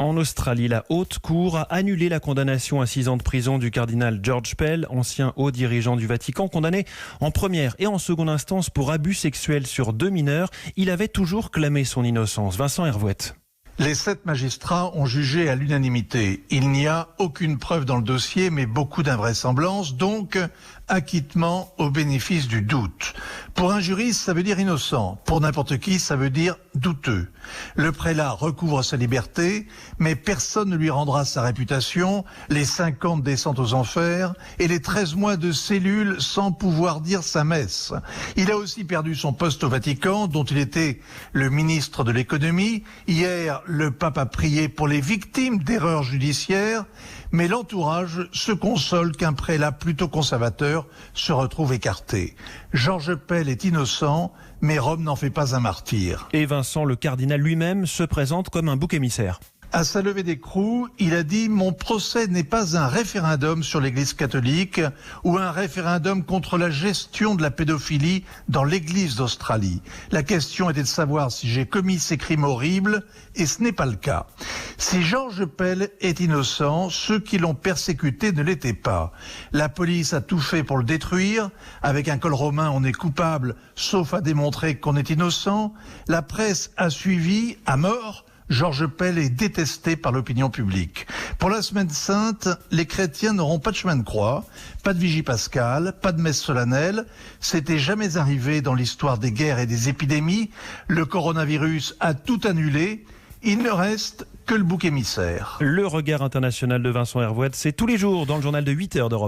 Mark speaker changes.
Speaker 1: En Australie, la Haute Cour a annulé la condamnation à 6 ans de prison du cardinal George Pell, ancien haut dirigeant du Vatican, condamné en première et en seconde instance pour abus sexuels sur 2 mineurs. Il avait toujours clamé son innocence. Vincent Hervouette.
Speaker 2: Les 7 magistrats ont jugé à l'unanimité. Il n'y a aucune preuve dans le dossier, mais beaucoup d'invraisemblances, donc acquittement au bénéfice du doute. Pour un juriste, ça veut dire innocent. Pour n'importe qui, ça veut dire douteux. Le prélat recouvre sa liberté, mais personne ne lui rendra sa réputation, les 50 descentes aux enfers et les 13 mois de cellule sans pouvoir dire sa messe. Il a aussi perdu son poste au Vatican, dont il était le ministre de l'économie. Hier, le pape a prié pour les victimes d'erreurs judiciaires, mais l'entourage se console qu'un prélat plutôt conservateur se retrouve écarté. George Pell est innocent, mais Rome n'en fait pas un martyr.
Speaker 1: Et Vincent, le cardinal lui-même, se présente comme un bouc émissaire.
Speaker 2: À sa levée d'écrou, il a dit « Mon procès n'est pas un référendum sur l'Église catholique ou un référendum contre la gestion de la pédophilie dans l'Église d'Australie. La question était de savoir si j'ai commis ces crimes horribles et ce n'est pas le cas. Si George Pell est innocent, ceux qui l'ont persécuté ne l'étaient pas. La police a tout fait pour le détruire. Avec un col romain, on est coupable, sauf à démontrer qu'on est innocent. La presse a suivi à mort. George Pell est détesté par l'opinion publique. Pour la Semaine Sainte, les chrétiens n'auront pas de chemin de croix, pas de vigie pascale, pas de messe solennelle. C'était jamais arrivé dans l'histoire des guerres et des épidémies. Le coronavirus a tout annulé. Il ne reste que le bouc émissaire.
Speaker 1: Le regard international de Vincent Hervouette, c'est tous les jours dans le journal de 8h d'Europe.